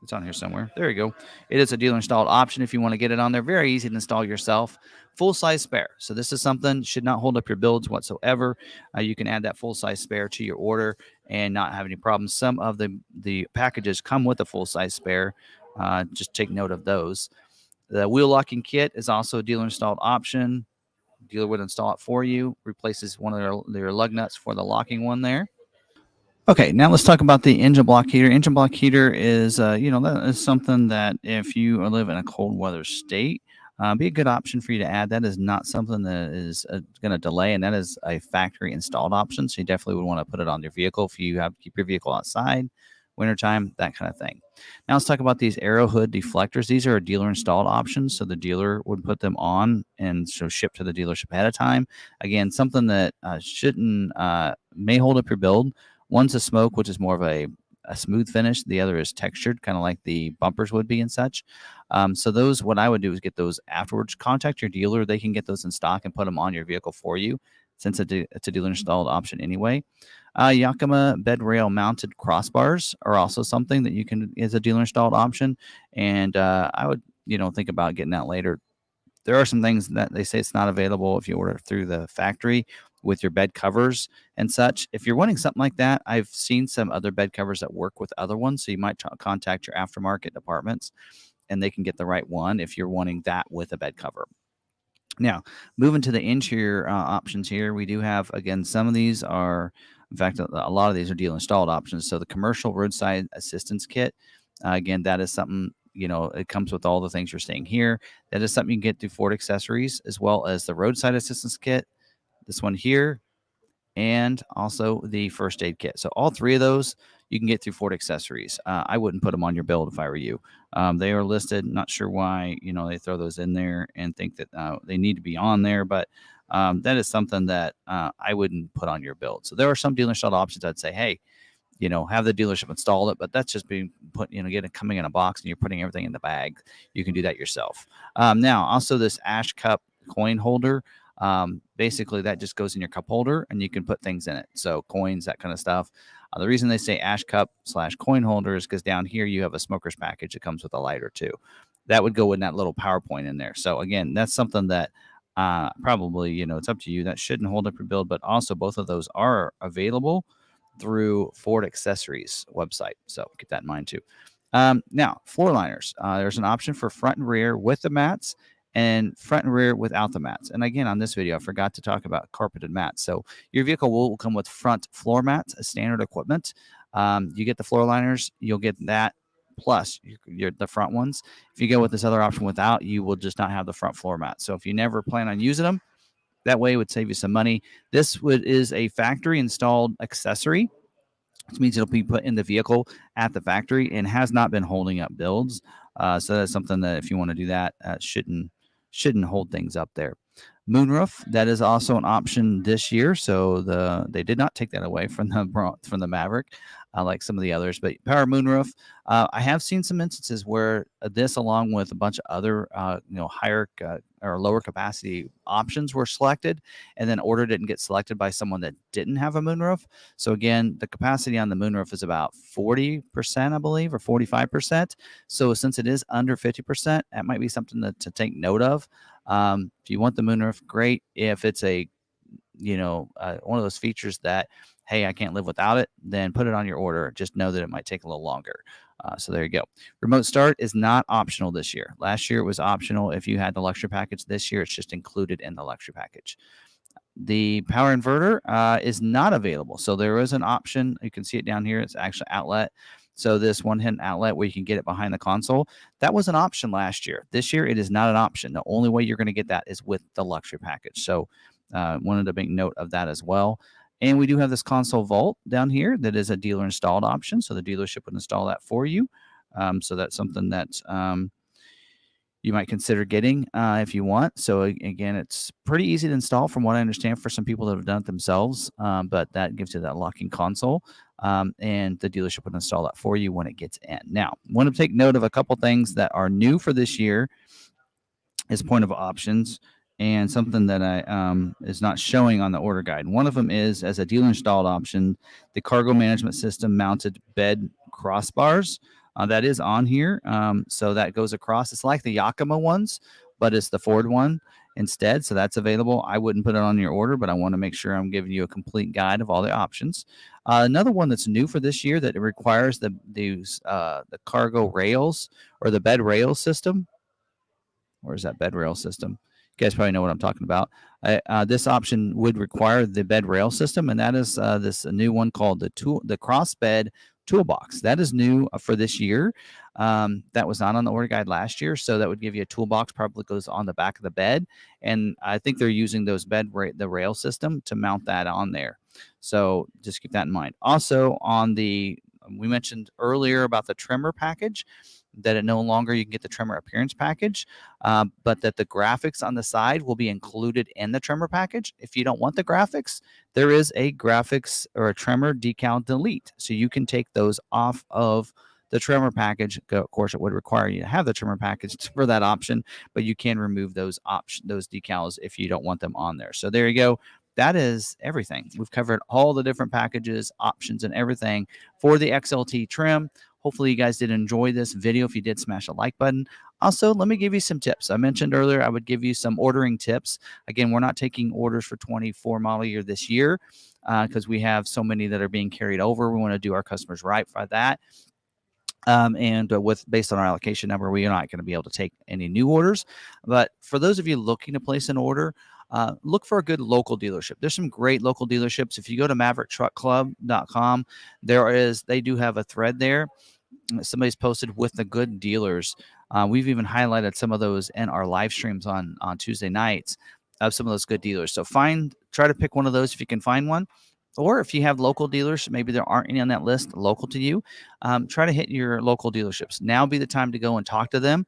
It's on here somewhere. There you go. It is a dealer installed option if you want to get it on there. Very easy to install yourself. Full size spare. So this is something should not hold up your builds whatsoever. You can add that full size spare to your order and not have any problems. Some of the packages come with a full size spare. Just take note of those. The wheel locking kit is also a dealer installed option. Dealer would install it for you. Replaces one of their lug nuts for the locking one there. Okay, now let's talk about the engine block heater. Engine block heater is, that is something that if you live in a cold weather state, be a good option for you to add. That is not something that is going to delay, and that is a factory installed option. So you definitely would want to put it on your vehicle if you have keep your vehicle outside wintertime, that kind of thing. Now let's talk about these arrow hood deflectors. These are dealer installed options, so the dealer would put them on and so ship to the dealership ahead of time. Again, something that shouldn't may hold up your build. One's a smoke, which is more of a smooth finish. The other is textured, kind of like the bumpers would be and such. So those, what I would do is get those afterwards. Contact your dealer; they can get those in stock and put them on your vehicle for you, since it's a dealer installed option anyway. Yakima bed rail mounted crossbars are also something that you can is a dealer installed option, and I would think about getting that later. There are some things that they say it's not available if you order through the factory with your bed covers and such. If you're wanting something like that, I've seen some other bed covers that work with other ones, so you might contact your aftermarket departments and they can get the right one if you're wanting that with a bed cover. Now, moving to the interior options here, we do have, again, some of these are, in fact, a lot of these are deal installed options. So the commercial roadside assistance kit, again, that is something, it comes with all the things you're seeing here. That is something you can get through Ford Accessories, as well as the roadside assistance kit, this one here, and also the first aid kit. So all three of those you can get through Ford Accessories. I wouldn't put them on your build if I were you. They are listed. Not sure why they throw those in there and think that they need to be on there, but that is something that I wouldn't put on your build. So there are some dealer installed options I'd say, hey, have the dealership install it, but that's just being put, get it coming in a box and you're putting everything in the bag. You can do that yourself. Now, also this ash cup coin holder. Basically, that just goes in your cup holder and you can put things in it. So coins, that kind of stuff. The reason they say ash cup / coin holder is because down here you have a smoker's package that comes with a lighter too. That would go in that little PowerPoint in there. So again, that's something that probably, it's up to you. That shouldn't hold up your build, but also both of those are available through Ford Accessories website. So keep that in mind too. Now, floor liners. There's an option for front and rear with the mats and front and rear without the mats. And again, on this video, I forgot to talk about carpeted mats. So your vehicle will come with front floor mats as standard equipment. You get the floor liners, you'll get that plus the front ones. If you go with this other option without, you will just not have the front floor mat. So if you never plan on using them, that way it would save you some money. This is a factory installed accessory, which means it'll be put in the vehicle at the factory and has not been holding up builds. So that's something that if you want to do that, shouldn't hold things up there. Moonroof, that is also an option this year. So they did not take that away from the Maverick, like some of the others. But power moonroof, I have seen some instances where this, along with a bunch of other higher or lower capacity options, were selected, and then order didn't get selected by someone that didn't have a moonroof. So again, the capacity on the moonroof is about 40%, I believe, or 45%. So since it is under 50%, that might be something to take note of. If you want the moonroof, great. If it's a one of those features that, hey, I can't live without it, then put it on your order. Just know that it might take a little longer. So there you go. Remote start is not optional this year. Last year it was optional if you had the luxury package. This year it's just included in the luxury package. The power inverter is not available. So there is an option. You can see it down here. It's actually outlet. So this one hidden outlet where you can get it behind the console, that was an option last year. This year it is not an option. The only way you're going to get that is with the luxury package. So wanted to make note of that as well. And we do have this console vault down here that is a dealer installed option. So the dealership would install that for you. So that's something that you might consider getting if you want. So again, it's pretty easy to install from what I understand for some people that have done it themselves, but that gives you that locking console, and the dealership would install that for you when it gets in. Now, I want to take note of a couple things that are new for this year is point of options, and something that I is not showing on the order guide. One of them is, as a dealer installed option, the cargo management system mounted bed crossbars. That is on here. So that goes across. It's like the Yakima ones, but it's the Ford one instead. So that's available. I wouldn't put it on your order, but I want to make sure I'm giving you a complete guide of all the options. Another one that's new for this year that it requires the cargo rails or the bed rail system. Where's that bed rail system? You guys probably know what I'm talking about. This option would require the bed rail system, and that is this new one called the cross bed toolbox. That is new for this year. That was not on the order guide last year, so that would give you a toolbox. Probably goes on the back of the bed, and I think they're using those the rail system to mount that on there. So just keep that in mind. Also on the We mentioned earlier about the trimmer package, that it no longer you can get the trimmer appearance package, but that the graphics on the side will be included in the trimmer package. If you don't want the graphics, there is a graphics or a trimmer decal delete. So you can take those off of the trimmer package. Of course, it would require you to have the trimmer package for that option, but you can remove those decals if you don't want them on there. So there you go. That is everything. We've covered all the different packages, options, and everything for the XLT trim. Hopefully, you guys did enjoy this video. If you did, smash a like button. Also, let me give you some tips. I mentioned earlier I would give you some ordering tips. Again, we're not taking orders for 24 model year this year because we have so many that are being carried over. We want to do our customers right for that. And based on our allocation number, we are not going to be able to take any new orders. But for those of you looking to place an order, look for a good local dealership. There's some great local dealerships. If you go to MaverickTruckClub.com, they do have a thread there. Somebody's posted with the good dealers. We've even highlighted some of those in our live streams on Tuesday nights of some of those good dealers. So try to pick one of those if you can find one. Or if you have local dealers, maybe there aren't any on that list local to you, try to hit your local dealerships. Now be the time to go and talk to them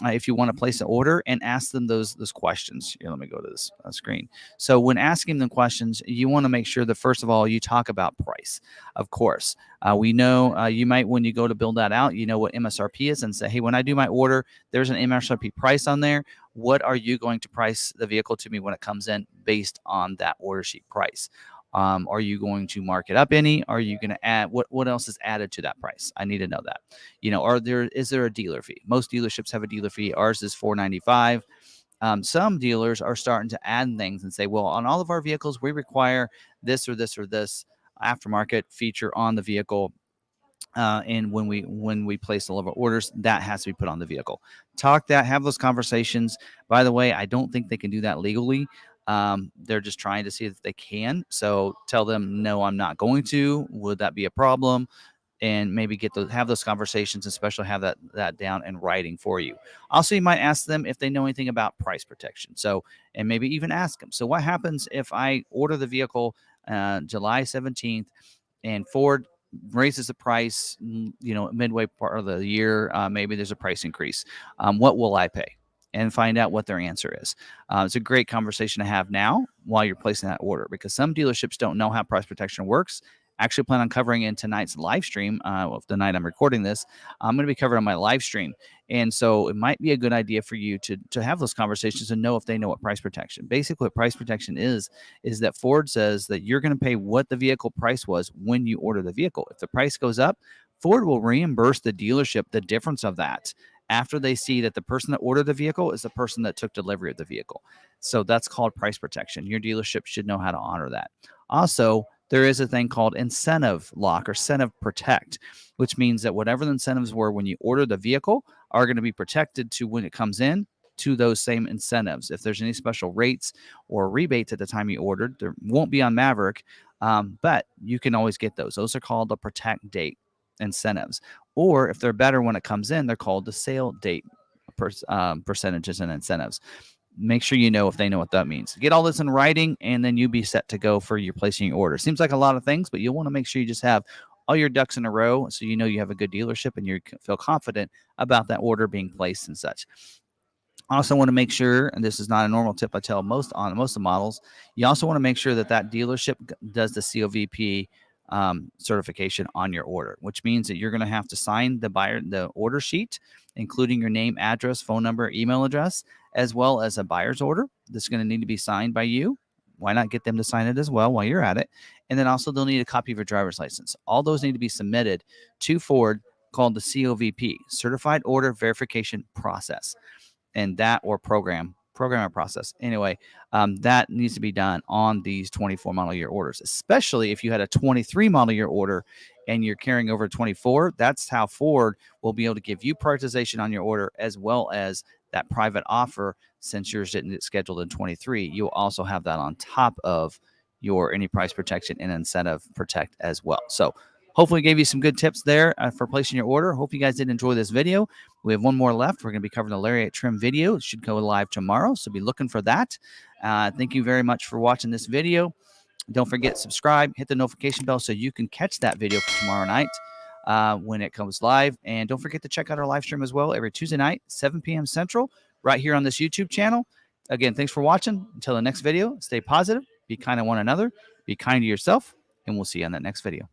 if you want to place an order and ask them those questions. Here, let me go to this screen. So when asking them questions, you want to make sure that first of all, you talk about price. Of course, we know you might, when you go to build that out, you know what MSRP is and say, hey, when I do my order, there's an MSRP price on there. What are you going to price the vehicle to me when it comes in based on that order sheet price? Are you going to mark it up any? Are you going to add what else is added to that price? I need to know that. Is there a dealer fee? Most dealerships have a dealer fee. Ours is $4.95. Some dealers are starting to add things and say, well, on all of our vehicles, we require this or this or this aftermarket feature on the vehicle. And when we place all of our orders, that has to be put on the vehicle. Have those conversations. By the way, I don't think they can do that legally. They're just trying to see if they can. So tell them, no, I'm not going to. Would that be a problem? And maybe have those conversations, especially have that down in writing for you. Also, you might ask them if they know anything about price protection. So, and maybe even ask them, so what happens if I order the vehicle July 17th and Ford raises the price, midway part of the year, maybe there's a price increase. What will I pay? And find out what their answer is. It's a great conversation to have now while you're placing that order, because some dealerships don't know how price protection works. Actually plan on covering in tonight's live stream. The night I'm recording this, I'm going to be covering on my live stream. And so it might be a good idea for you to have those conversations and know if they know what price protection. Basically, what price protection is that Ford says that you're going to pay what the vehicle price was when you order the vehicle. If the price goes up, Ford will reimburse the dealership the difference of that after they see that the person that ordered the vehicle is the person that took delivery of the vehicle. So that's called price protection. Your dealership should know how to honor that. Also, there is a thing called incentive lock or incentive protect, which means that whatever the incentives were when you order the vehicle are going to be protected to when it comes in to those same incentives. If there's any special rates or rebates at the time you ordered, there won't be on Maverick, but you can always get those. Those are called the protect date incentives. Or if they're better when it comes in, they're called the sale date percentages and incentives. Make sure you know if they know what that means. Get all this in writing, and then you be set to go for your placing your order. Seems like a lot of things, but you'll want to make sure you just have all your ducks in a row so you know you have a good dealership and you feel confident about that order being placed and such. I also want to make sure, and this is not a normal tip I tell most of the models, you also want to make sure that dealership does the COVP certification on your order, which means that you're going to have to sign the order sheet, including your name, address, phone number, email address, as well as a buyer's order. This is going to need to be signed by you. Why not get them to sign it as well while you're at it? And then also they'll need a copy of your driver's license. All those need to be submitted to Ford, called the COVP, Certified Order Verification Process, and that or program or process. Anyway, that needs to be done on these 24 model year orders, especially if you had a 23 model year order and you're carrying over 24. That's how Ford will be able to give you prioritization on your order, as well as that private offer. Since yours didn't get scheduled in 23, you'll also have that on top of your any price protection and incentive protect as well. So hopefully gave you some good tips there for placing your order. Hope you guys did enjoy this video. We have one more left. We're going to be covering the Lariat trim video. It should go live tomorrow, so be looking for that. Thank you very much for watching this video. Don't forget, subscribe, hit the notification bell so you can catch that video for tomorrow night. when it comes live. And don't forget to check out our live stream as well every Tuesday night, 7 p.m. Central, right here on this YouTube channel. Again, thanks for watching. Until the next video, stay positive, be kind to one another, be kind to yourself, and we'll see you on that next video.